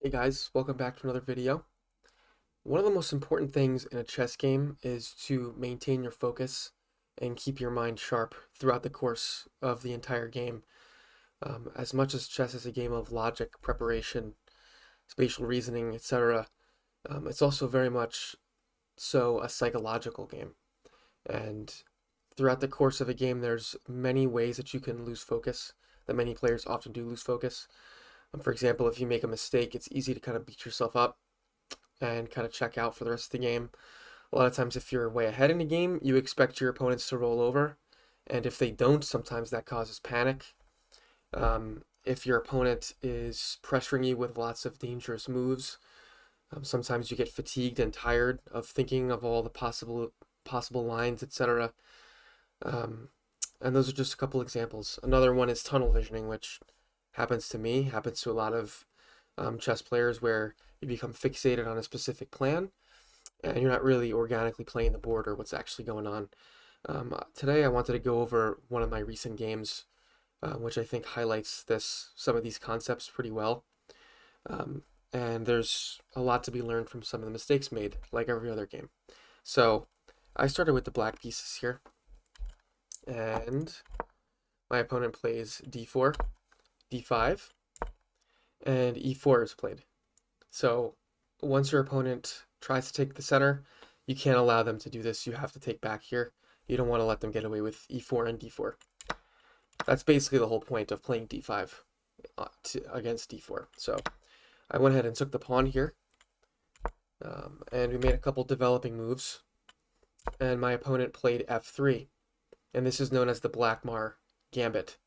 Hey guys, welcome back to another video. One of the most important things in a chess game is to maintain your focus and keep your mind sharp throughout the course of the entire game. As much as chess is a game of logic, preparation, spatial reasoning, etc., it's also very much so a psychological game. And throughout the course of a game, there's many ways that you can lose focus, that many players often do lose focus. For example, if you make a mistake, it's easy to kind of beat yourself up and kind of check out for the rest of the game. A lot of times, if you're way ahead in the game, you expect your opponents to roll over. And if they don't, sometimes that causes panic. If your opponent is pressuring you with lots of dangerous moves, sometimes you get fatigued and tired of thinking of all the possible lines, etc. And those are just a couple examples. Another one is tunnel visioning, which happens to me, happens to a lot of chess players, where you become fixated on a specific plan and you're not really organically playing the board or what's actually going on. Today I wanted to go over one of my recent games, which I think highlights some of these concepts pretty well. And there's a lot to be learned from some of the mistakes made, like every other game. So I started with the black pieces here, and my opponent plays d4, d5, and e4 is played. So once your opponent tries to take the center, you can't allow them to do this. You have to take back here. You don't want to let them get away with e4 and d4. That's basically the whole point of playing d5 against d4. So I went ahead and took the pawn here, and we made a couple developing moves, and my opponent played f3, and this is known as the Blackmar gambit.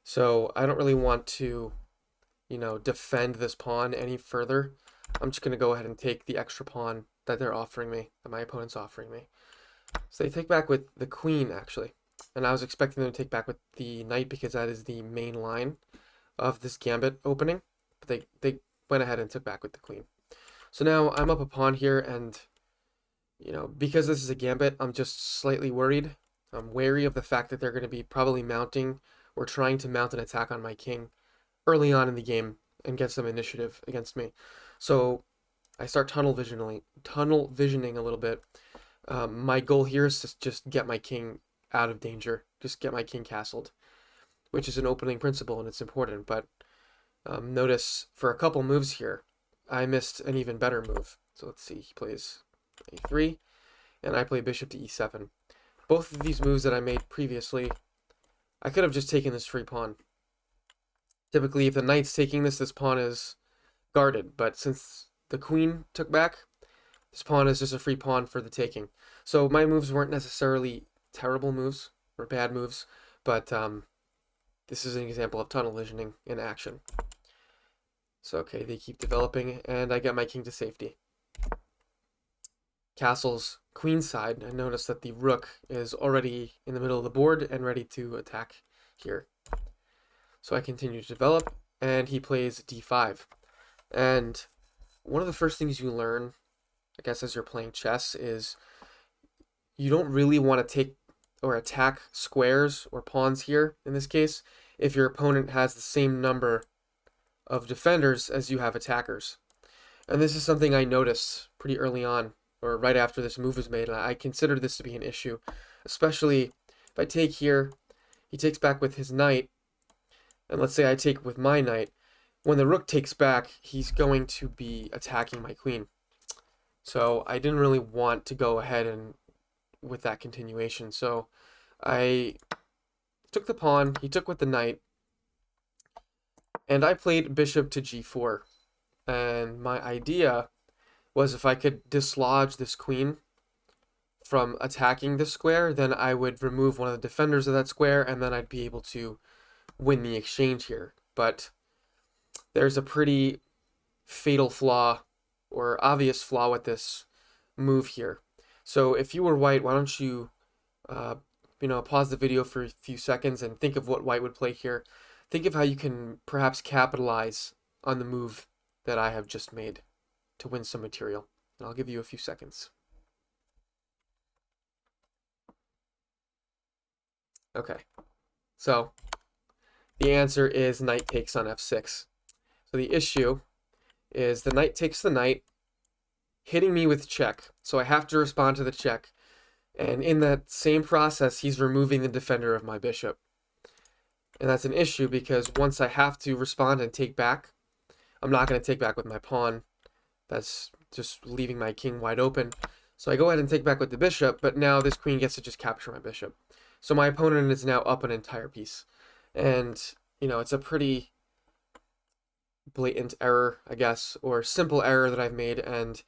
So I don't really want to, defend this pawn any further. I'm just going to go ahead and take the extra pawn that they're offering me, that my opponent's offering me. So they take back with the queen, actually. And I was expecting them to take back with the knight because that is the main line of this gambit opening. But they went ahead and took back with the queen. So now I'm up a pawn here, and, because this is a gambit, I'm just slightly worried. I'm wary of the fact that they're going to be probably mounting or trying to mount an attack on my king early on in the game and get some initiative against me. So I start tunnel visioning a little bit. My goal here is to just get my king out of danger, just get my king castled, which is an opening principle and it's important. But notice for a couple moves here, I missed an even better move. So let's see, he plays a3, and I play bishop to e7. Both of these moves that I made previously, I could have just taken this free pawn. Typically, if the knight's taking this pawn is guarded, but since the queen took back, this pawn is just a free pawn for the taking. So my moves weren't necessarily terrible moves or bad moves, but this is an example of tunnel visioning in action. So okay, they keep developing, and I get my king to safety. Castle's queen side, I notice that the rook is already in the middle of the board and ready to attack here. So I continue to develop, and he plays d5. And one of the first things you learn, I guess, as you're playing chess is you don't really want to take or attack squares or pawns here, in this case, if your opponent has the same number of defenders as you have attackers. And this is something I noticed pretty early on, or right after this move was made, and I considered this to be an issue, especially if I take here, he takes back with his knight, and let's say I take with my knight. When the rook takes back, he's going to be attacking my queen. So I didn't really want to go ahead and with that continuation. So I took the pawn, he took with the knight, and I played bishop to g4. And my idea was if I could dislodge this queen from attacking this square, then I would remove one of the defenders of that square, and then I'd be able to win the exchange here. But there's a pretty fatal flaw or obvious flaw with this move here. So if you were white, why don't you pause the video for a few seconds and think of what white would play here. Think of how you can perhaps capitalize on the move that I have just made to win some material. And I'll give you a few seconds. Okay, so the answer is knight takes on f6. So the issue is the knight takes the knight, hitting me with check. So I have to respond to the check. And in that same process, he's removing the defender of my bishop. And that's an issue because once I have to respond and take back, I'm not going to take back with my pawn. That's just leaving my king wide open. So I go ahead and take back with the bishop, but now this queen gets to just capture my bishop. So my opponent is now up an entire piece. And, you know, it's a pretty blatant error, I guess, or simple error that I've made. And,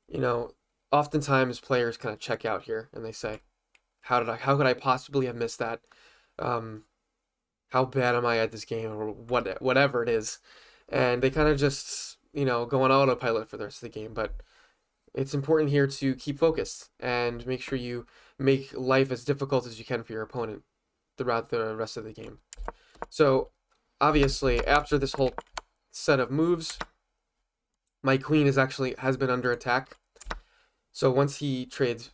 you know, oftentimes players kind of check out here and they say, how could I possibly have missed that? How bad am I at this game, or whatever it is. And they kind of just, you know, go on autopilot for the rest of the game. But it's important here to keep focused and make sure you make life as difficult as you can for your opponent throughout the rest of the game. So obviously, after this whole set of moves, my queen has been under attack. So once he trades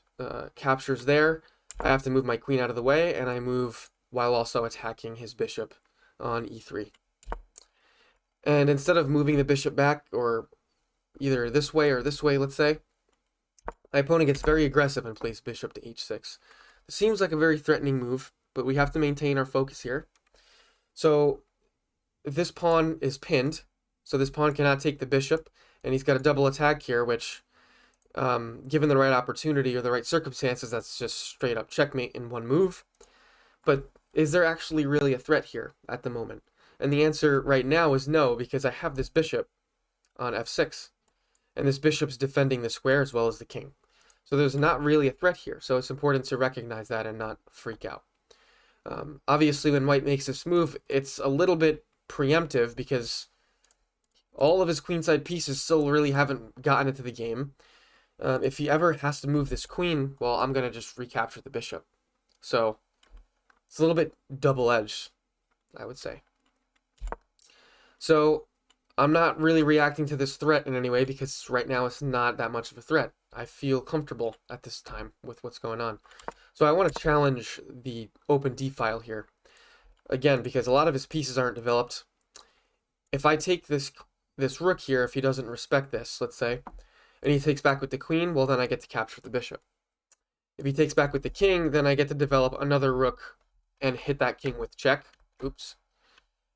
captures there, I have to move my queen out of the way, and I move while also attacking his bishop on e3. And instead of moving the bishop back, or either this way or this way, let's say, my opponent gets very aggressive and plays bishop to h6. It seems like a very threatening move, but we have to maintain our focus here. So this pawn is pinned, so this pawn cannot take the bishop, and he's got a double attack here, which, given the right opportunity or the right circumstances, that's just straight up checkmate in one move. But is there actually really a threat here at the moment? And the answer right now is no, because I have this bishop on f6, and this bishop's defending the square as well as the king. So there's not really a threat here, so it's important to recognize that and not freak out. Obviously, when white makes this move, it's a little bit preemptive because all of his queenside pieces still really haven't gotten into the game. If he ever has to move this queen, well, I'm going to just recapture the bishop. So it's a little bit double-edged, I would say. So I'm not really reacting to this threat in any way because right now it's not that much of a threat. I feel comfortable at this time with what's going on. So I want to challenge the open d file here. Again, because a lot of his pieces aren't developed. If I take this rook here, if he doesn't respect this, let's say, and he takes back with the queen, well, then I get to capture the bishop. If he takes back with the king, then I get to develop another rook and hit that king with check. Oops.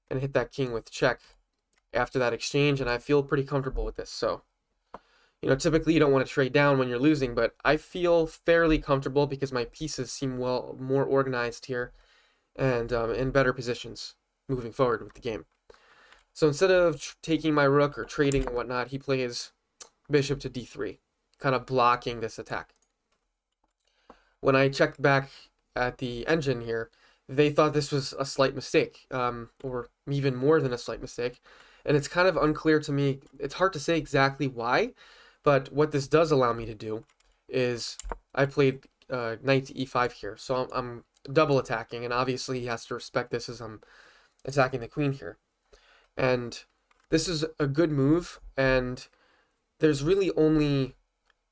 And hit that king with check after that exchange, and I feel pretty comfortable with this. So, you know, typically you don't want to trade down when you're losing, but I feel fairly comfortable because my pieces seem more organized here and in better positions moving forward with the game. So instead of taking my rook or trading and whatnot, he plays bishop to d3, kind of blocking this attack. When I checked back at the engine here, they thought this was a slight mistake, or even more than a slight mistake. And it's kind of unclear to me. It's hard to say exactly why, but what this does allow me to do is I played knight to e5 here. So I'm double attacking, and obviously he has to respect this as I'm attacking the queen here. And this is a good move, and there's really only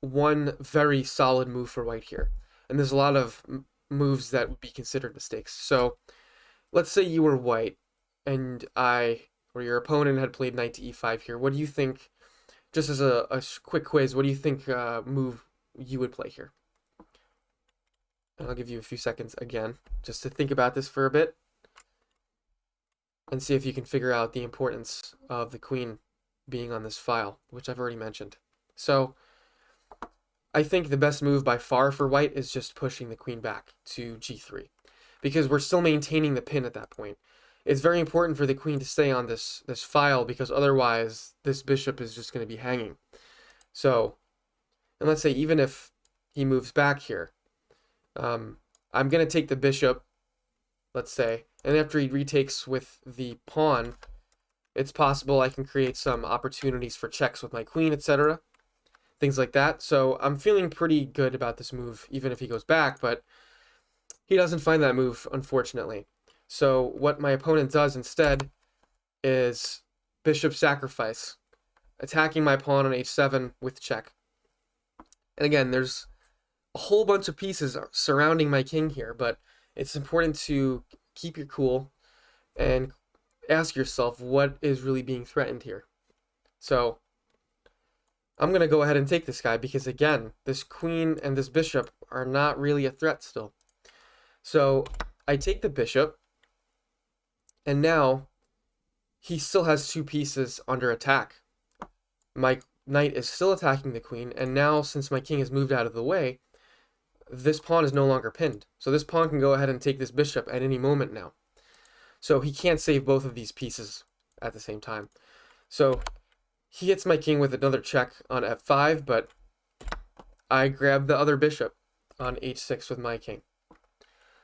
one very solid move for white here. And there's a lot of moves that would be considered mistakes. So let's say you were white and or your opponent had played knight to e5 here. What do you think, just as a quick quiz, what do you think move you would play here? And I'll give you a few seconds again just to think about this for a bit and see if you can figure out the importance of the queen being on this file, which I've already mentioned. So I think the best move by far for white is just pushing the queen back to g3, because we're still maintaining the pin at that point. It's very important for the queen to stay on this file, because otherwise this bishop is just going to be hanging. So, and let's say even if he moves back here, I'm going to take the bishop, let's say, and after he retakes with the pawn, it's possible I can create some opportunities for checks with my queen, etc. Things like that. So I'm feeling pretty good about this move, even if he goes back, but he doesn't find that move, unfortunately. So what my opponent does instead is bishop sacrifice, attacking my pawn on h7 with check. And again, there's a whole bunch of pieces surrounding my king here, but it's important to keep your cool and ask yourself what is really being threatened here. So I'm going to go ahead and take this guy because, again, this queen and this bishop are not really a threat still. So I take the bishop, and now he still has 2 pieces under attack. My knight is still attacking the queen, and now since my king has moved out of the way, this pawn is no longer pinned. So this pawn can go ahead and take this bishop at any moment now. So he can't save both of these pieces at the same time. So he hits my king with another check on f5, but I grab the other bishop on h6 with my king.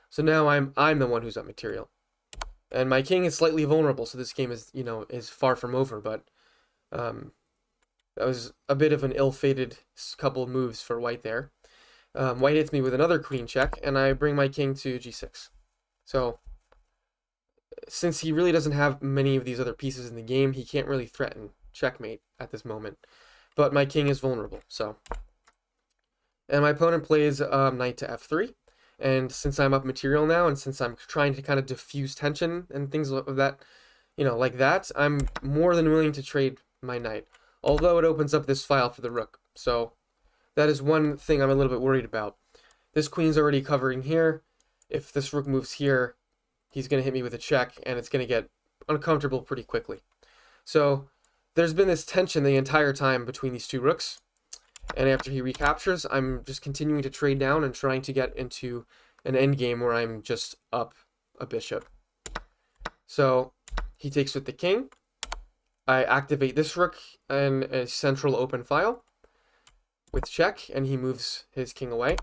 So now I'm the one who's up material. And my king is slightly vulnerable, so this game is, is far from over, but that was a bit of an ill-fated couple of moves for white there. White hits me with another queen check, and I bring my king to g6. So since he really doesn't have many of these other pieces in the game, he can't really threaten checkmate at this moment. But my king is vulnerable, so. And my opponent plays knight to f3. And since I'm up material now, and since I'm trying to kind of diffuse tension and things of that, like that, I'm more than willing to trade my knight. Although it opens up this file for the rook. So that is one thing I'm a little bit worried about. This queen's already covering here. If this rook moves here, he's going to hit me with a check, and it's going to get uncomfortable pretty quickly. So there's been this tension the entire time between these 2 rooks. And after he recaptures, I'm just continuing to trade down and trying to get into an endgame where I'm just up a bishop. So he takes with the king. I activate this rook in a central open file with check, and he moves his king away.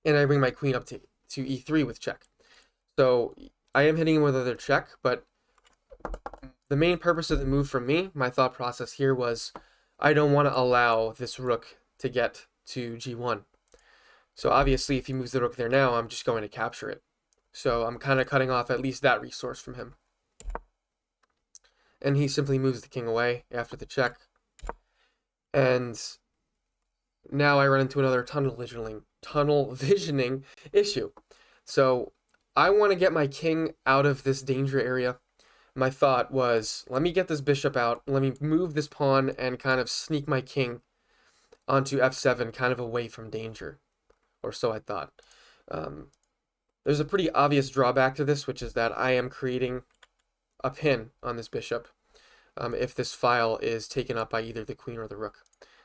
And I bring my queen up to e3 with check. So I am hitting him with another check, but the main purpose of the move from me, my thought process here was, I don't want to allow this rook to get to g1. So obviously, if he moves the rook there now, I'm just going to capture it. So I'm kind of cutting off at least that resource from him. And he simply moves the king away after the check. And now I run into another tunnel visioning issue. So I want to get my king out of this danger area. My thought was, let me get this bishop out, let me move this pawn and kind of sneak my king onto f7, kind of away from danger. Or so I thought. There's a pretty obvious drawback to this, which is that I am creating a pin on this bishop if this file is taken up by either the queen or the rook.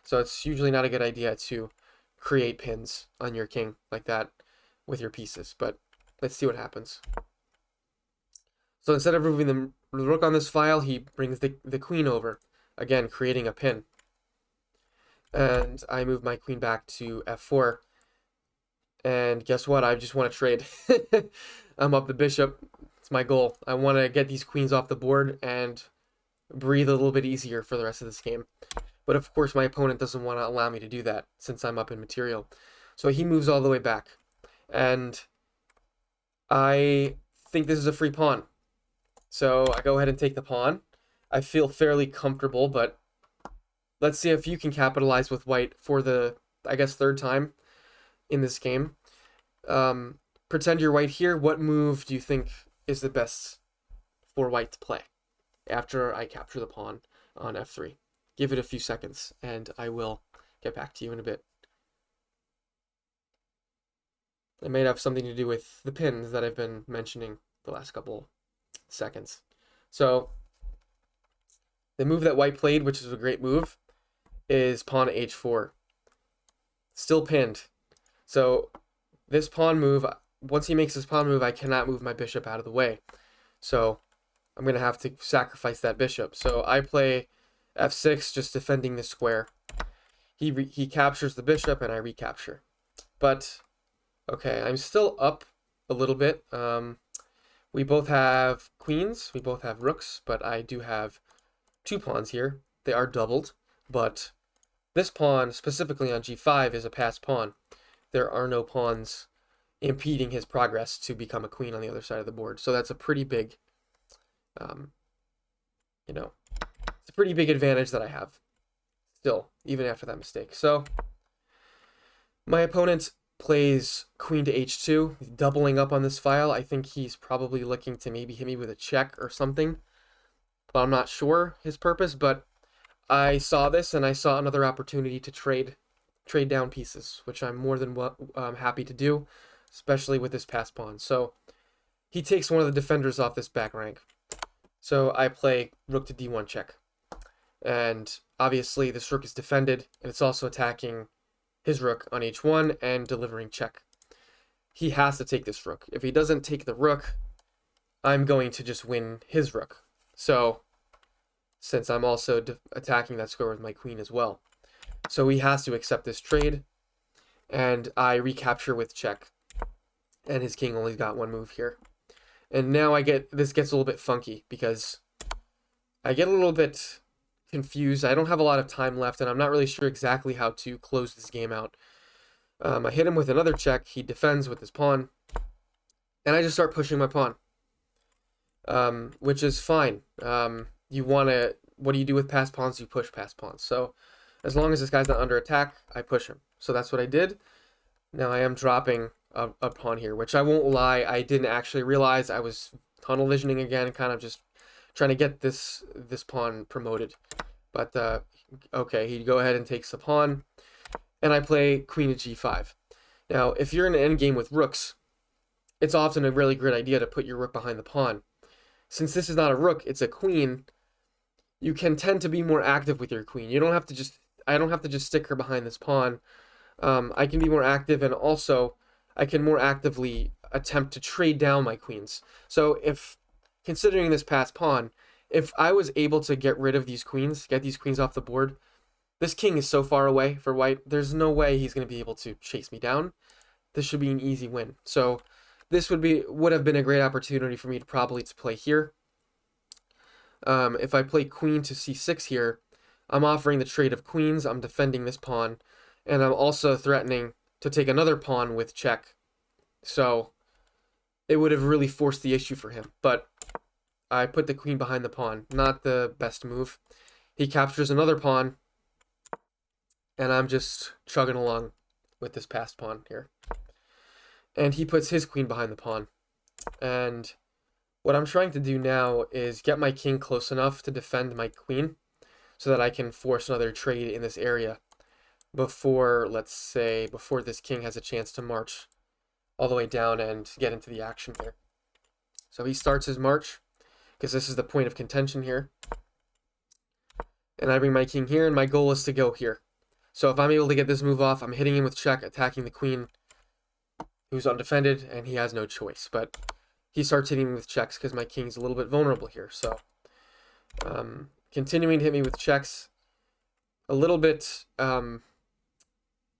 So it's usually not a good idea to create pins on your king like that with your pieces, but let's see what happens. So instead of moving the rook on this file, he brings the queen over, again creating a pin. And I move my queen back to f4. And guess what? I just want to trade. I'm up the bishop. It's my goal. I want to get these queens off the board and breathe a little bit easier for the rest of this game. But of course, my opponent doesn't want to allow me to do that since I'm up in material. So he moves all the way back. And I think this is a free pawn. So I go ahead and take the pawn. I feel fairly comfortable, but let's see if you can capitalize with white for the, I guess, 3rd time in this game. Pretend you're white here. What move do you think is the best for white to play after I capture the pawn on f3? Give it a few seconds, and I will get back to you in a bit. It may have something to do with the pins that I've been mentioning the last couple seconds. So the move that white played, which is a great move, is pawn h4. Still pinned. So this pawn move, once he makes this pawn move, I cannot move my bishop out of the way. So I'm going to have to sacrifice that bishop. So I play f6, just defending the square. He captures the bishop, and I recapture. But, okay, I'm still up a little bit. We both have queens, we both have rooks, but I do have 2 pawns here. They are doubled, but this pawn, specifically on g5, is a passed pawn. There are no pawns impeding his progress to become a queen on the other side of the board. So that's a pretty big, it's a pretty big advantage that I have still, even after that mistake. So my opponent plays queen to h2, doubling up on this file. I think he's probably looking to maybe hit me with a check or something, but I'm not sure his purpose. But I saw this and I saw another opportunity to trade down pieces, which I'm more than happy to do, especially with this pass pawn. So he takes one of the defenders off this back rank. So I play rook to d1 check. And obviously this rook is defended, and it's also attacking his rook on h1 and delivering check. He has to take this rook. If he doesn't take the rook, I'm going to just win his rook. So, since I'm also attacking that square with my queen as well. So he has to accept this trade, and I recapture with check. And his king only got one move here. And now this gets a little bit funky, because I get a little bit confused. I don't have a lot of time left, and I'm not really sure exactly how to close this game out. I hit him with another check. He defends with his pawn, and I just start pushing my pawn, which is fine. What do you do with pass pawns? You push pass pawns. So as long as this guy's not under attack, I push him. So that's what I did. Now I am dropping a pawn here, which I won't lie, I didn't actually realize. I was tunnel visioning again, kind of just trying to get this pawn promoted. But okay, he'd go ahead and takes the pawn, and I play queen to g5. Now, if you're in an endgame with rooks, it's often a really great idea to put your rook behind the pawn. Since this is not a rook, it's a queen, you can tend to be more active with your queen. I don't have to just stick her behind this pawn. I can be more active, and also I can more actively attempt to trade down my queens. So considering this pass pawn, if I was able to get rid of these queens, get these queens off the board, this king is so far away for white, there's no way he's going to be able to chase me down. This should be an easy win. So this would have been a great opportunity for me to probably play here. If I play queen to c6 here, I'm offering the trade of queens, I'm defending this pawn, and I'm also threatening to take another pawn with check. So it would have really forced the issue for him. But I put the queen behind the pawn. Not the best move. He captures another pawn, and I'm just chugging along with this passed pawn here. And he puts his queen behind the pawn. And what I'm trying to do now is get my king close enough to defend my queen so that I can force another trade in this area before, let's say, before this king has a chance to march all the way down and get into the action here. So he starts his march, because this is the point of contention here. And I bring my king here, and my goal is to go here. So if I'm able to get this move off, I'm hitting him with check, attacking the queen, who's undefended, and he has no choice. But he starts hitting me with checks because my king's a little bit vulnerable here. So continuing to hit me with checks, a little bit,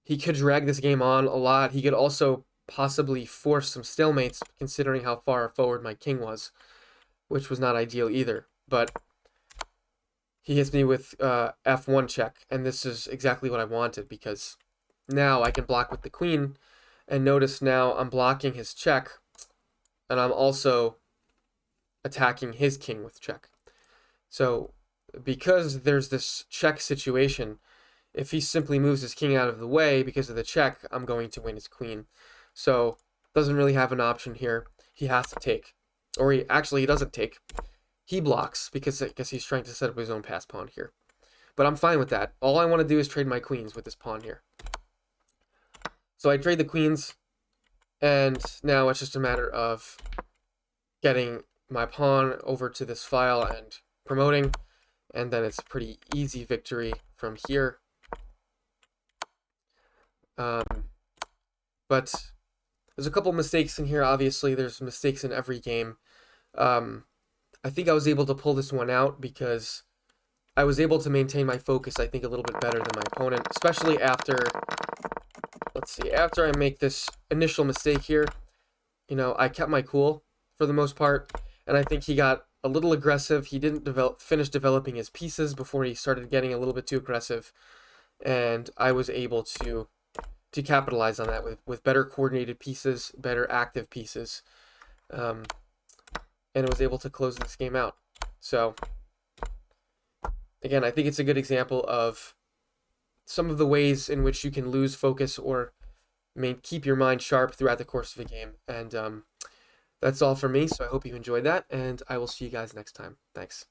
he could drag this game on a lot. He could also possibly force some stalemates, considering how far forward my king was, which was not ideal either. But he hits me with f1 check, and this is exactly what I wanted, because now I can block with the queen, and notice now I'm blocking his check, and I'm also attacking his king with check. So because there's this check situation, if he simply moves his king out of the way because of the check, I'm going to win his queen. So doesn't really have an option here. He has to take. Or he doesn't take. He blocks because I guess he's trying to set up his own pass pawn here. But I'm fine with that. All I want to do is trade my queens with this pawn here. So I trade the queens, and now it's just a matter of getting my pawn over to this file and promoting, and then it's a pretty easy victory from here. But there's a couple mistakes in here. Obviously, there's mistakes in every game. I think I was able to pull this one out because I was able to maintain my focus, I think, a little bit better than my opponent, especially after, let's see, after I make this initial mistake here. You know, I kept my cool for the most part, and I think he got a little aggressive. He didn't finish developing his pieces before he started getting a little bit too aggressive, and I was able to capitalize on that with better coordinated pieces, better active pieces, and it was able to close this game out. So again, I think it's a good example of some of the ways in which you can lose focus or keep your mind sharp throughout the course of a game. And that's all for me, so I hope you enjoyed that, and I will see you guys next time. Thanks.